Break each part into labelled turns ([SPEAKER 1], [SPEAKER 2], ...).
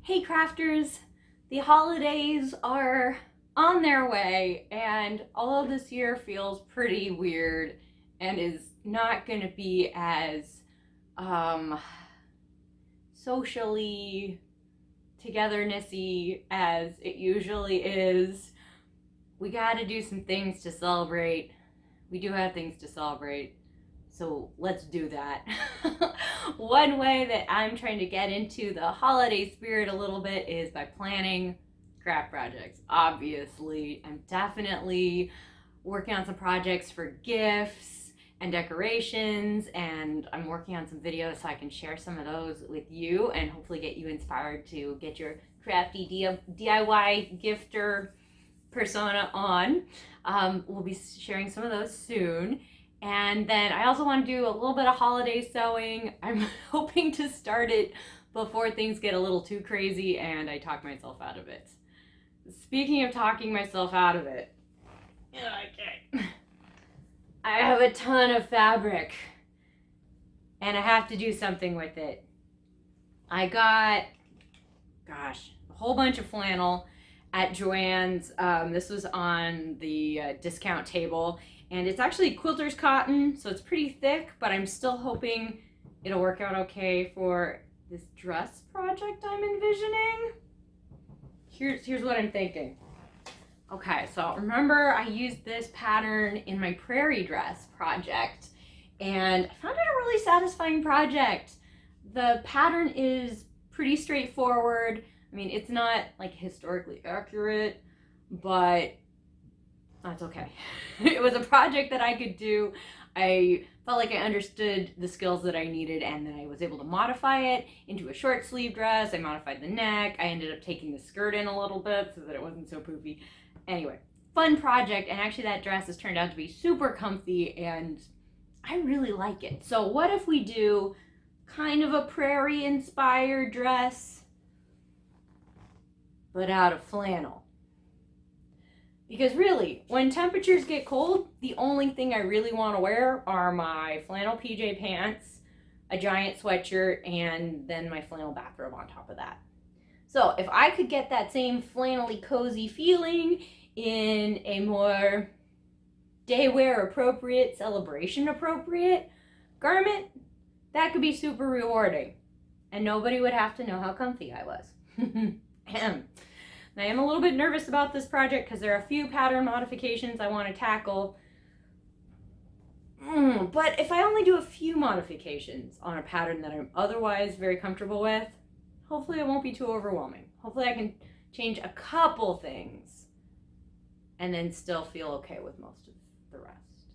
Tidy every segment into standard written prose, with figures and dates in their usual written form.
[SPEAKER 1] Hey crafters, the holidays are on their way, and although this year feels pretty weird and is not going to be as socially togethernessy as it usually is, we got to do some things to celebrate. We do have things to celebrate, so let's do that. One way that I'm trying to get into the holiday spirit a little bit is by planning craft projects. Obviously, I'm definitely working on some projects for gifts and decorations, and I'm working on some videos so I can share some of those with you and hopefully get you inspired to get your crafty DIY gifter persona on. We'll be sharing some of those soon. And then I also want to do a little bit of holiday sewing. I'm hoping to start it before things get a little too crazy and I talk myself out of it. Speaking of talking myself out of it, okay, I have a ton of fabric and I have to do something with it. I got, a whole bunch of flannel at Joann's. This was on the discount table, and it's actually quilter's cotton, so it's pretty thick, but I'm still hoping it'll work out okay for this dress project I'm envisioning. Here's what I'm thinking. Okay, so remember I used this pattern in my prairie dress project, and I found it a really satisfying project. The pattern is pretty straightforward. I mean, it's not like historically accurate, but that's okay. It was a project that I could do. I felt like I understood the skills that I needed, and then I was able to modify it into a short sleeve dress. I modified the neck. I ended up taking the skirt in a little bit so that it wasn't so poofy. Anyway, fun project, and actually that dress has turned out to be super comfy, and I really like it. So what if we do kind of a prairie inspired dress, but out of flannel? Because really, when temperatures get cold, the only thing I really want to wear are my flannel PJ pants, a giant sweatshirt, and then my flannel bathrobe on top of that. So if I could get that same flannelly cozy feeling in a more day wear appropriate, celebration appropriate garment, that could be super rewarding. And nobody would have to know how comfy I was. I am a little bit nervous about this project because there are a few pattern modifications I want to tackle. But if I only do a few modifications on a pattern that I'm otherwise very comfortable with, hopefully it won't be too overwhelming. Hopefully I can change a couple things and then still feel okay with most of the rest.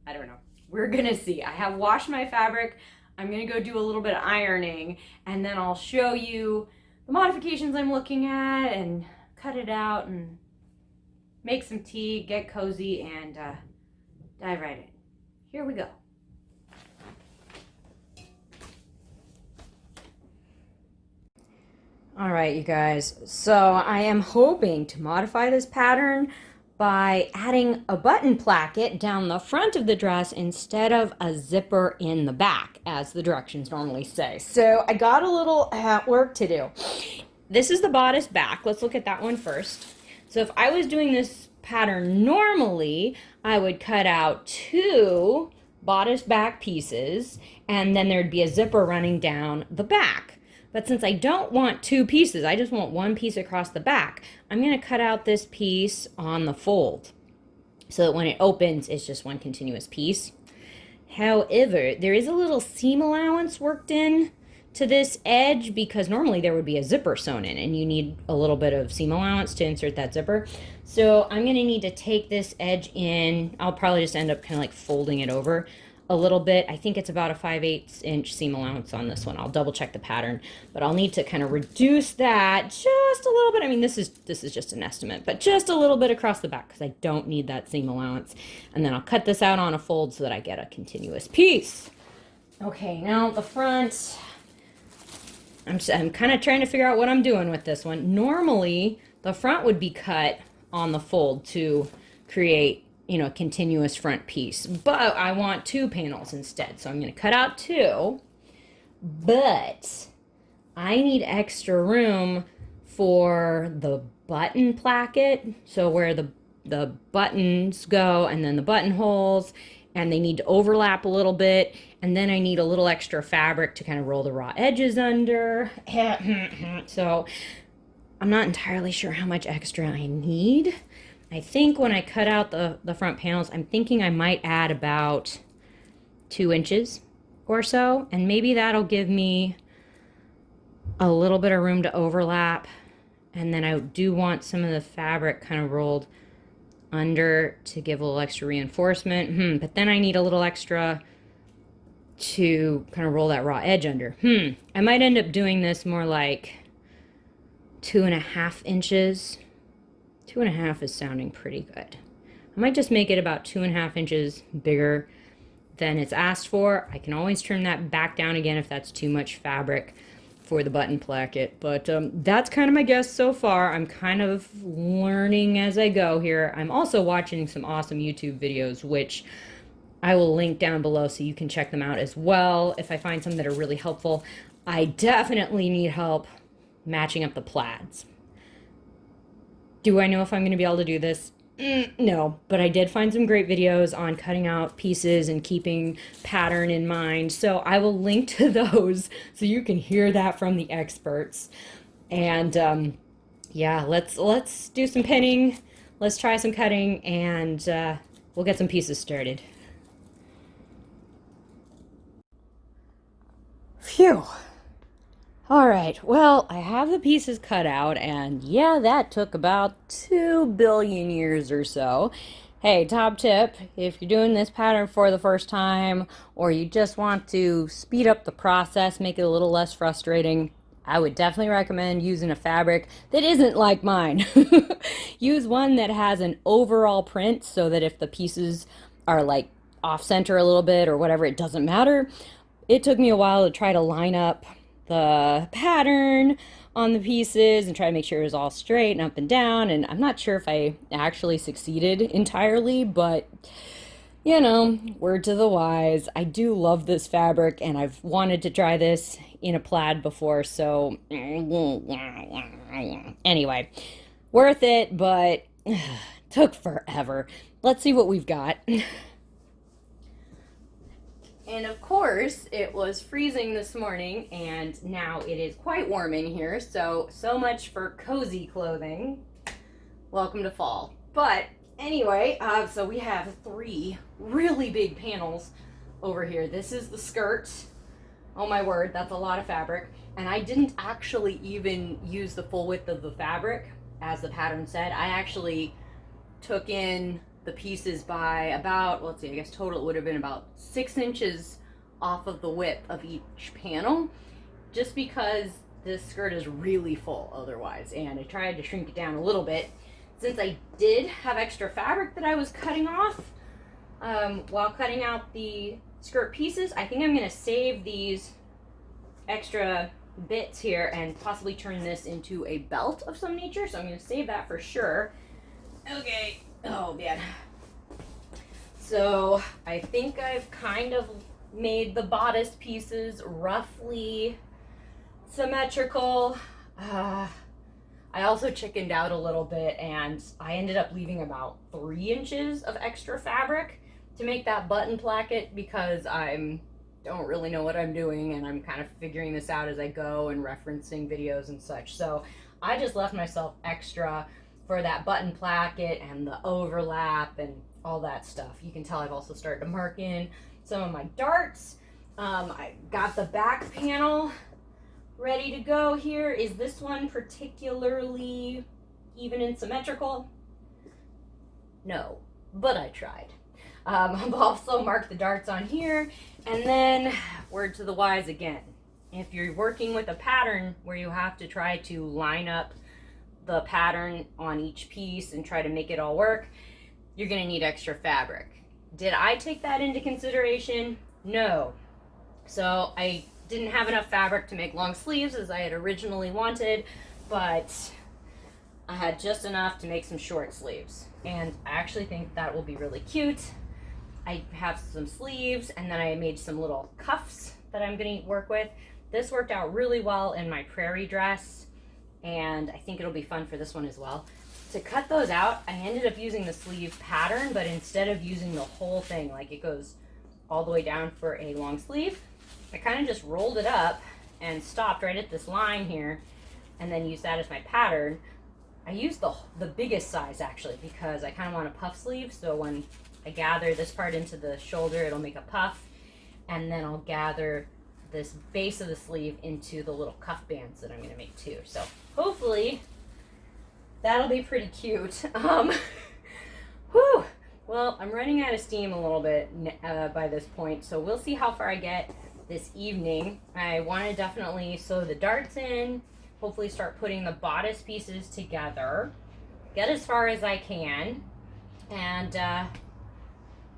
[SPEAKER 1] I don't know. We're gonna see. I have washed my fabric. I'm gonna go do a little bit of ironing, and then I'll show you the modifications I'm looking at and cut it out and make some tea, get cozy, and dive right in. Here we go. All right, you guys, so I am hoping to modify this pattern by adding a button placket down the front of the dress instead of a zipper in the back, as the directions normally say. So I got a little work to do. This is the bodice back. Let's look at that one first. So if I was doing this pattern normally, I would cut out 2 bodice back pieces, and then there'd be a zipper running down the back. But since I don't want 2 pieces, I just want 1 piece across the back, I'm going to cut out this piece on the fold so that when it opens, it's just one continuous piece. However, there is a little seam allowance worked in to this edge because normally there would be a zipper sewn in, and you need a little bit of seam allowance to insert that zipper. So I'm going to need to take this edge in. I'll probably just end up kind of like folding it over a little bit. I think it's about a 5/8 inch seam allowance on this one. I'll double check the pattern, but I'll need to kind of reduce that just a little bit. I mean, this is just an estimate, but just a little bit across the back because I don't need that seam allowance. And then I'll cut this out on a fold so that I get a continuous piece. Okay, now the front. I'm kind of trying to figure out what I'm doing with this one. Normally, the front would be cut on the fold to create, a continuous front piece, but I want 2 panels instead. So I'm going to cut out 2, but I need extra room for the button placket, so where the buttons go and then the buttonholes, and they need to overlap a little bit, and then I need a little extra fabric to kind of roll the raw edges under. So I'm not entirely sure how much extra I need. I think when I cut out the front panels, I'm thinking I might add about 2 inches or so, and maybe that'll give me a little bit of room to overlap. And then I do want some of the fabric kind of rolled under to give a little extra reinforcement. But then I need a little extra to kind of roll that raw edge under. I might end up doing this more like 2.5 inches. 2.5 is sounding pretty good. I might just make it about 2.5 inches bigger than it's asked for. I can always trim that back down again if that's too much fabric for the button placket. But that's kind of my guess so far. I'm kind of learning as I go here. I'm also watching some awesome YouTube videos, which I will link down below so you can check them out as well if I find some that are really helpful. I definitely need help matching up the plaids. Do I know if I'm going to be able to do this? No, but I did find some great videos on cutting out pieces and keeping pattern in mind. So I will link to those so you can hear that from the experts. And yeah, let's do some pinning. Let's try some cutting, and we'll get some pieces started. Phew. All right, well, I have the pieces cut out, and yeah, that took about 2 billion years or so. Hey, top tip, if you're doing this pattern for the first time, or you just want to speed up the process, make it a little less frustrating, I would definitely recommend using a fabric that isn't like mine. Use one that has an overall print so that if the pieces are like off center a little bit or whatever, it doesn't matter. It took me a while to try to line up the pattern on the pieces and try to make sure it was all straight and up and down, and I'm not sure if I actually succeeded entirely, but you know, word to the wise, I do love this fabric and I've wanted to try this in a plaid before, so anyway, worth it, but took forever. Let's see what we've got. And of course, it was freezing this morning, and now it is quite warm in here, so much for cozy clothing. Welcome to fall. But anyway, so we have 3 really big panels over here. This is the skirt. Oh my word, that's a lot of fabric. And I didn't actually even use the full width of the fabric, as the pattern said. I actually took in the pieces by about, let's see, I guess total it would have been about 6 inches off of the width of each panel, just because this skirt is really full otherwise, and I tried to shrink it down a little bit. Since I did have extra fabric that I was cutting off while cutting out the skirt pieces, I think I'm going to save these extra bits here and possibly turn this into a belt of some nature, so I'm going to save that for sure. Okay. Oh man. So I think I've kind of made the bodice pieces roughly symmetrical. I also chickened out a little bit, and I ended up leaving about 3 inches of extra fabric to make that button placket, because I don't really know what I'm doing and I'm kind of figuring this out as I go and referencing videos and such. So I just left myself extra for that button placket and the overlap and all that stuff. You can tell I've also started to mark in some of my darts. I got the back panel ready to go here. Is this one particularly even and symmetrical? No, but I tried. I've also marked the darts on here, and then word to the wise again. If you're working with a pattern where you have to try to line up the pattern on each piece and try to make it all work, you're going to need extra fabric. Did I take that into consideration? No. So I didn't have enough fabric to make long sleeves as I had originally wanted, but I had just enough to make some short sleeves, and I actually think that will be really cute. I have some sleeves, and then I made some little cuffs that I'm going to work with.
[SPEAKER 2] This worked out really well in my prairie dress, and I think it'll be fun for this one as well. To cut those out, I ended up using the sleeve pattern, but instead of using the whole thing, like it goes all the way down for a long sleeve, I kind of just rolled it up and stopped right at this line here, and then used that as my pattern. I used the biggest size actually, because I kind of want a puff sleeve, so when I gather this part into the shoulder, it'll make a puff, and then I'll gather this base of the sleeve into the little cuff bands that I'm going to make too. So hopefully that'll be pretty cute. Whew. Well, I'm running out of steam a little bit by this point, so we'll see how far I get this evening. I want to definitely sew the darts in, hopefully start putting the bodice pieces together, get as far as I can, and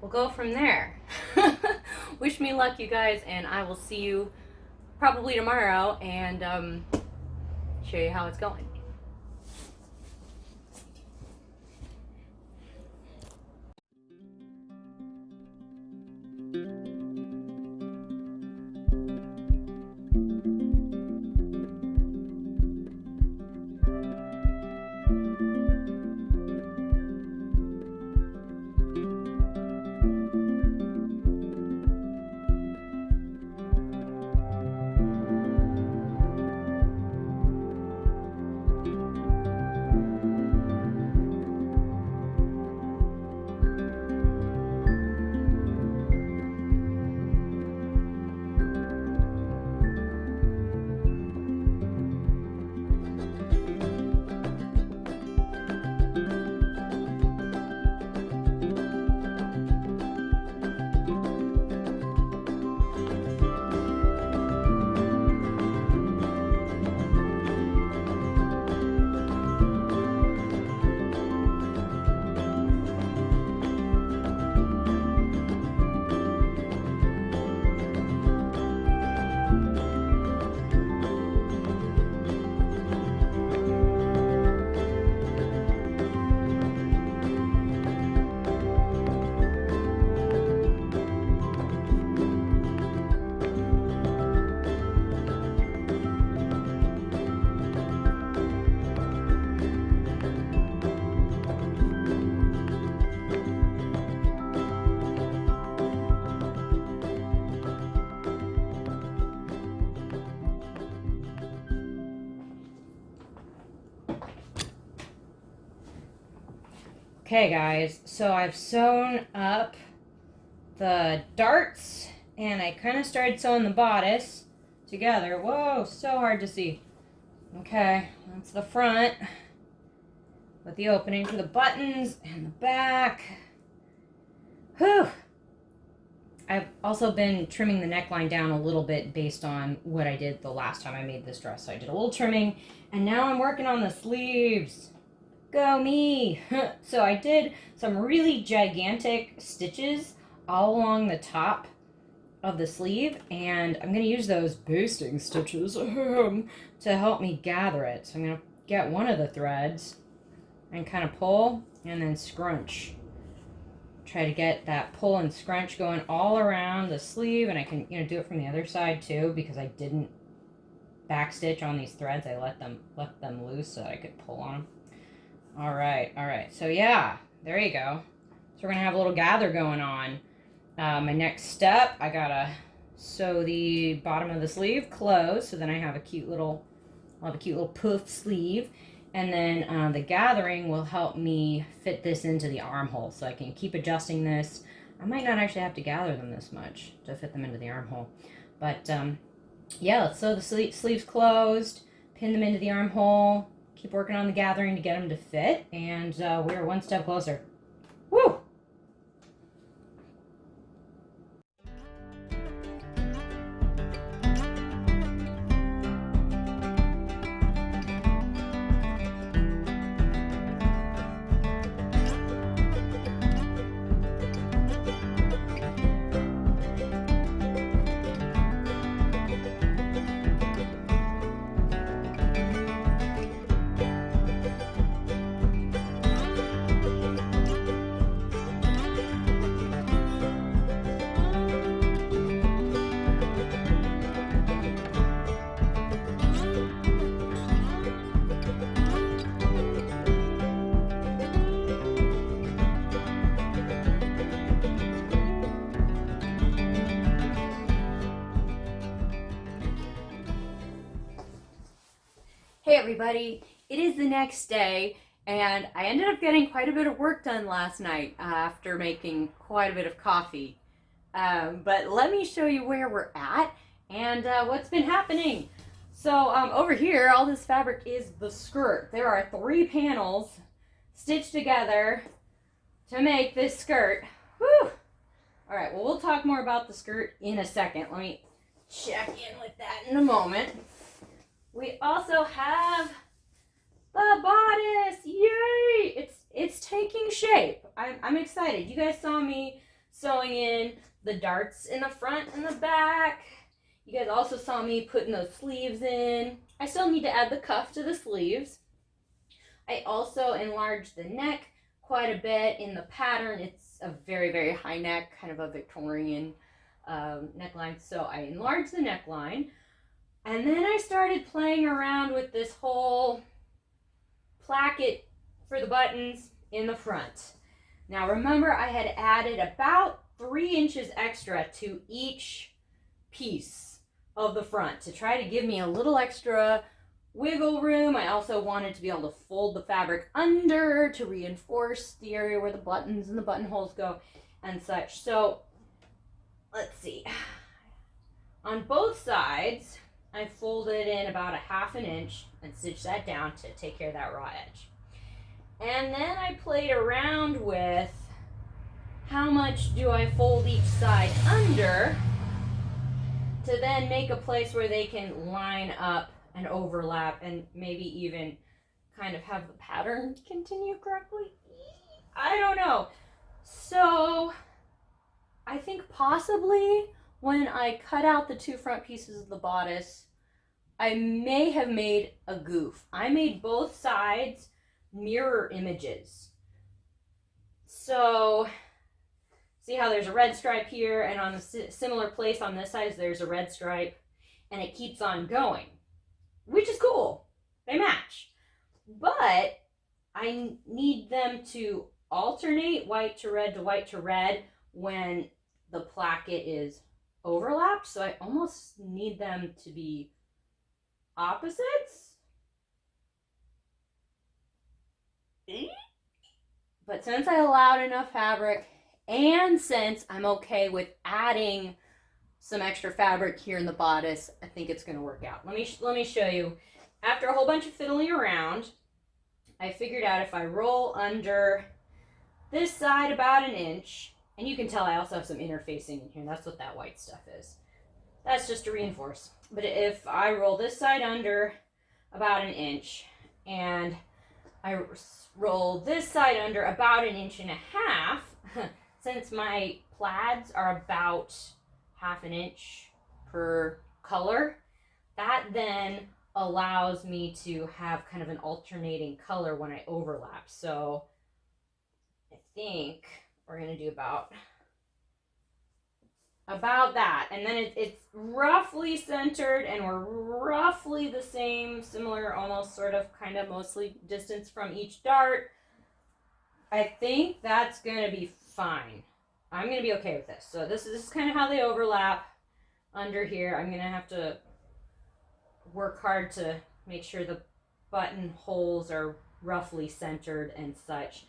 [SPEAKER 2] we'll go from there. Wish me luck, you guys, and I will see you probably tomorrow and show you how it's going. Okay guys, so I've sewn up the darts and I kind of started sewing the bodice together. Whoa, so hard to see. Okay, that's the front with the opening for the buttons and the back. Whew. I've also been trimming the neckline down a little bit based on what I did the last time I made this dress. So I did a little trimming and now I'm working on the sleeves. Go me! So I did some really gigantic stitches all along the top of the sleeve, and I'm going to use those basting stitches to help me gather it. So I'm going to get one of the threads and kind of pull and then scrunch. Try to get that pull and scrunch going all around the sleeve, and I can do it from the other side too, because I didn't backstitch on these threads. I left them loose so that I could pull on them. All right. So yeah, there you go. So we're gonna have a little gather going on. My next step, I gotta sew the bottom of the sleeve closed, so then I have a cute little puff sleeve, and then the gathering will help me fit this into the armhole, so I can keep adjusting this. I might not actually have to gather them this much to fit them into the armhole, but yeah, let's sew the sleeves closed, pin them into the armhole. Keep working on the gathering to get them to fit, and we're one step closer. Woo!
[SPEAKER 1] Hey everybody, it is the next day and I ended up getting quite a bit of work done last night after making quite a bit of coffee. But let me show you where we're at and what's been happening. So over here, all this fabric is the skirt. There are 3 panels stitched together to make this skirt. Whew! All right, well, we'll talk more about the skirt in a second. Let me check in with that in a moment. We also have the bodice. Yay! It's taking shape. I'm excited. You guys saw me sewing in the darts in the front and the back. You guys also saw me putting those sleeves in. I still need to add the cuff to the sleeves. I also enlarged the neck quite a bit in the pattern. It's a very, very high neck, kind of a Victorian neckline. So I enlarged the neckline. And then I started playing around with this whole placket for the buttons in the front. Now remember, I had added about 3 inches extra to each piece of the front to try to give me a little extra wiggle room. I also wanted to be able to fold the fabric under to reinforce the area where the buttons and the buttonholes go and such. So let's see. On both sides, I folded in about 1/2 inch and stitched that down to take care of that raw edge. And then I played around with how much do I fold each side under to then make a place where they can line up and overlap and maybe even kind of have the pattern continue correctly. I don't know. So I think possibly when I cut out the 2 front pieces of the bodice, I may have made a goof. I made both sides mirror images. So see how there's a red stripe here, and on a similar place on this side there's a red stripe, and it keeps on going, which is cool. They match. But I need them to alternate white to red to white to red when the placket is overlapped, so I almost need them to be opposites. But since I allowed enough fabric, and since I'm okay with adding some extra fabric here in the bodice, I think it's going to work out. Let me show you. After a whole bunch of fiddling around, I figured out if I roll under this side about 1 inch, and you can tell I also have some interfacing in here. That's what that white stuff is. That's just to reinforce. But if I roll this side under about 1 inch, and I roll this side under about 1.5 inches, since my plaids are about 1/2 inch per color, that then allows me to have kind of an alternating color when I overlap. So I think we're going to do about that, and then it's roughly centered, and we're roughly the same, similar, almost sort of kind of mostly distance from each dart. I think that's going to be fine. I'm going to be okay with this. So this is kind of how they overlap under here. I'm going to have to work hard to make sure the buttonholes are roughly centered and such.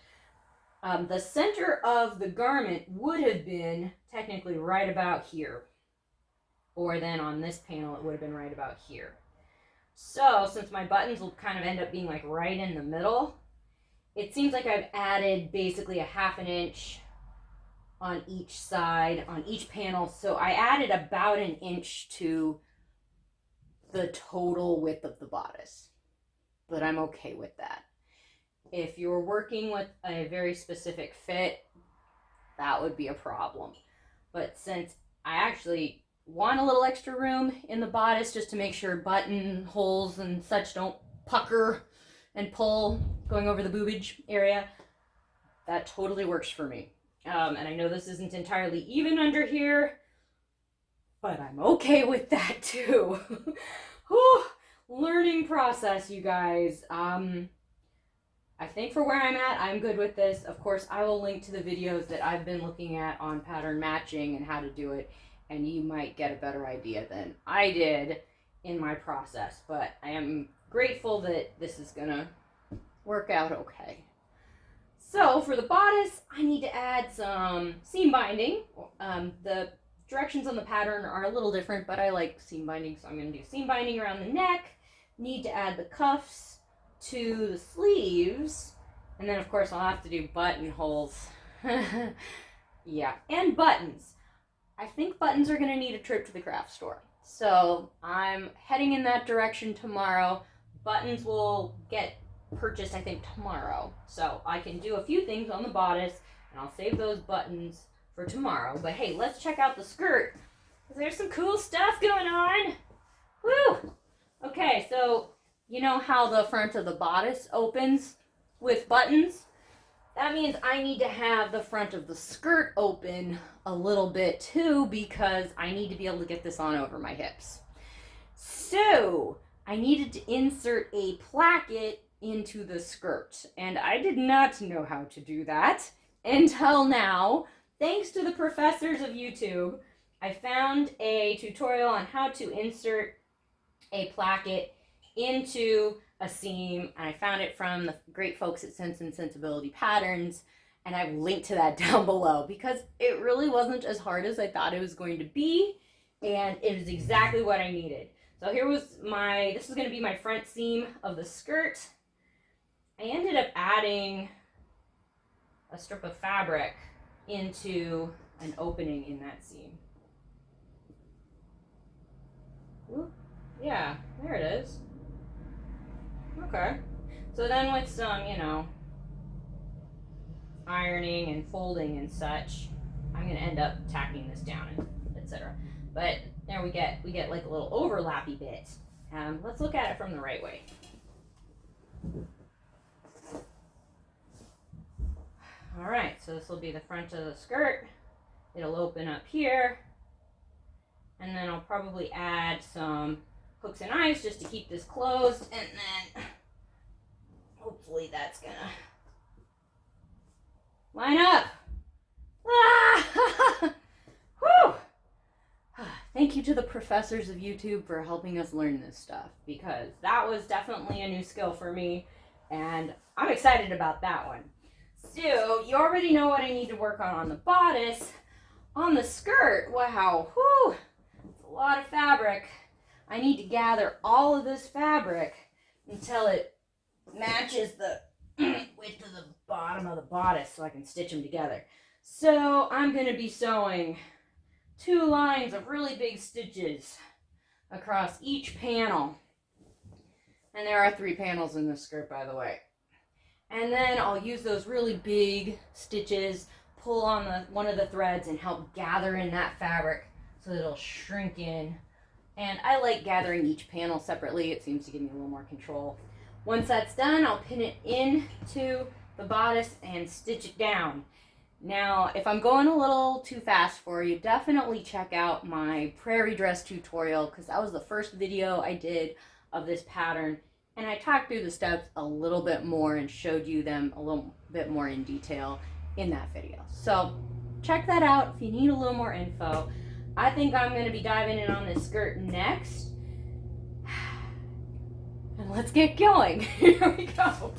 [SPEAKER 1] The center of the garment would have been technically right about here. Or then on this panel, it would have been right about here. So since my buttons will kind of end up being like right in the middle, it seems like I've added basically 1/2 inch on each side, on each panel. So I added about 1 inch to the total width of the bodice. But I'm okay with that. If you're working with a very specific fit, that would be a problem. But since I actually want a little extra room in the bodice just to make sure buttonholes and such don't pucker and pull going over the boobage area, that totally works for me. And I know this isn't entirely even under here, but I'm okay with that too. Whew, learning process, you guys. I think for where I'm at, I'm good with this. Of course, I will link to the videos that I've been looking at on pattern matching and how to do it, and you might get a better idea than I did
[SPEAKER 2] in my process, but I am grateful that this is gonna work out okay. So for the bodice, I need to add some seam binding. The directions on the pattern are a little different, but I like seam binding, so I'm going to do seam binding around the neck. Need to add the cuffs to the sleeves, and then of course I'll have to do buttonholes. Yeah, and buttons. I think buttons are going to need a trip to the craft store, so I'm heading in that direction tomorrow. Buttons will get purchased, I think, tomorrow, so I can do a few things on the bodice, and I'll save those buttons for tomorrow. But hey, let's check out the skirt, because there's some cool stuff going on. Woo! Okay, so you know how the front of the bodice opens with buttons? That means I need to have the front of the skirt open a little bit too, because I need to be able to get this on over my hips. So I needed to insert a placket into the skirt, and I did not know how to do that until now. Thanks to the professors of YouTube, I found a tutorial on how to insert a placket into a seam, and I found it from the great folks at Sense and Sensibility Patterns, and I've linked to that down below, because it really wasn't as hard as I thought it was going to be, and it was exactly what I needed. So here was this is going to be my front seam of the skirt. I ended up adding a strip of fabric into an opening in that seam. Ooh, yeah, there it is. Okay. So then with some, ironing and folding and such, I'm going to end up tacking this down and etc. But there we get like a little overlappy bit. Let's look at it from the right way. All right, so this will be the front of the skirt. It'll open up here, and then I'll probably add some hooks and eyes just to keep this closed, and then hopefully that's gonna line up. Ah! Whew! Thank you to the professors of YouTube for helping us learn this stuff, because that was definitely a new skill for me, and I'm excited about that one. So you already know what I need to work on the bodice. On the skirt, wow, whew, it's a lot of fabric. I need to gather all of this fabric until it matches the width of the bottom of the bodice so I can stitch them together. So I'm going to be sewing 2 lines of really big stitches across each panel. And there are 3 panels in this skirt, by the way. And then I'll use those really big stitches, pull on one of the threads, and help gather in that fabric so that it'll shrink in. And I like gathering each panel separately. It seems to give me a little more control. Once that's done, I'll pin it into the bodice and stitch it down. Now, if I'm going a little too fast for you, definitely check out my prairie dress tutorial, because that was the first video I did of this pattern. And I talked through the steps a little bit more and showed you them a little bit more in detail in that video. So check that out if you need a little more info. I think I'm going to be diving in on this skirt next. And let's get going. Here we go.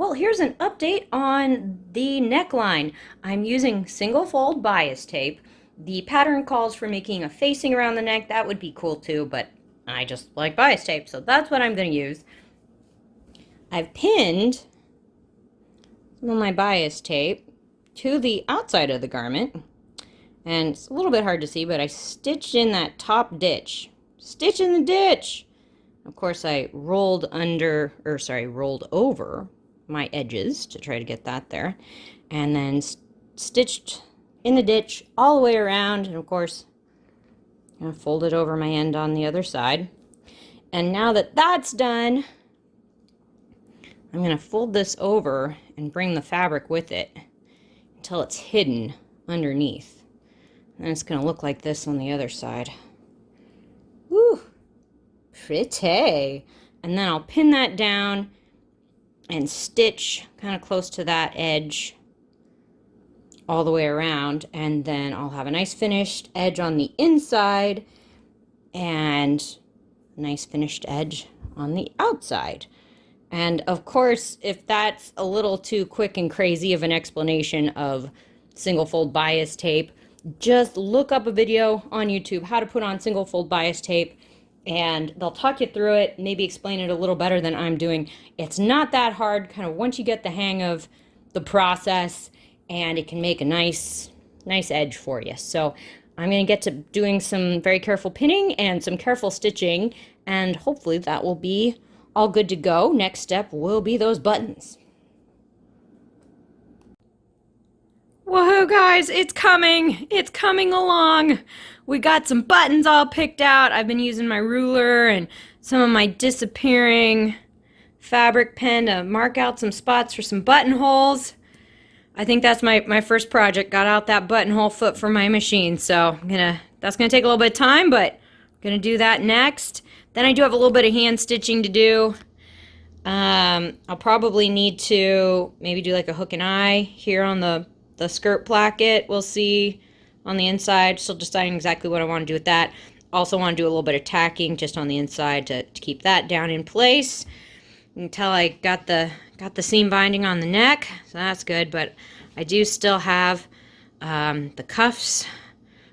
[SPEAKER 2] Well, here's an update on the neckline. I'm using single fold bias tape. The pattern calls for making a facing around the neck. That would be cool too, but I just like bias tape, so that's what I'm going to use. I've pinned some of my bias tape to the outside of the garment, and it's a little bit hard to see, but I stitched in that top ditch. Stitch in the ditch! Of course, I rolled over my edges to try to get that there, and then stitched in the ditch all the way around, and of course, I'm going to fold it over my end on the other side. And now that that's done, I'm going to fold this over and bring the fabric with it until it's hidden underneath. And it's going to look like this on the other side. Woo! Pretty! And then I'll pin that down and stitch kind of close to that edge all the way around, and then I'll have a nice finished edge on the inside and a nice finished edge on the outside. And of course, if that's a little too quick and crazy of an explanation of single fold bias tape, just look up a video on YouTube, how to put on single fold bias tape, and they'll talk you through it, maybe explain it a little better than I'm doing. It's not that hard, kind of once you get the hang of the process, and it can make a nice edge for you. So I'm going to get to doing some very careful pinning and some careful stitching, and hopefully that will be all good to go. Next step will be those buttons. Woohoo, guys, it's coming. It's coming along. We got some buttons all picked out. I've been using my ruler and some of my disappearing fabric pen to mark out some spots for some buttonholes. I think that's my first project. Got out that buttonhole foot for my machine. So that's gonna take a little bit of time, but I'm gonna do that next. Then I do have a little bit of hand stitching to do. I'll probably need to maybe do like a hook and eye here on the skirt placket. We'll see on the inside. Still deciding exactly what I want to do with that. Also want to do a little bit of tacking just on the inside to keep that down in place until I got the seam binding on the neck. So that's good, but I do still have the cuffs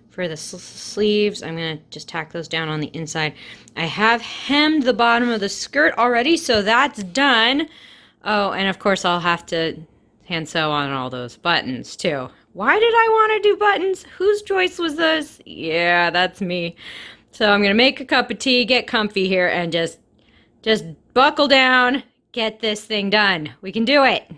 [SPEAKER 2] for the sleeves. I'm going to just tack those down on the inside. I have hemmed the bottom of the skirt already, so that's done. Oh, and of course I'll have to hand sew on all those buttons too. Why did I want to do buttons? Whose choice was this? Yeah, that's me. So I'm going to make a cup of tea, get comfy here, and just buckle down, get this thing done. We can do it.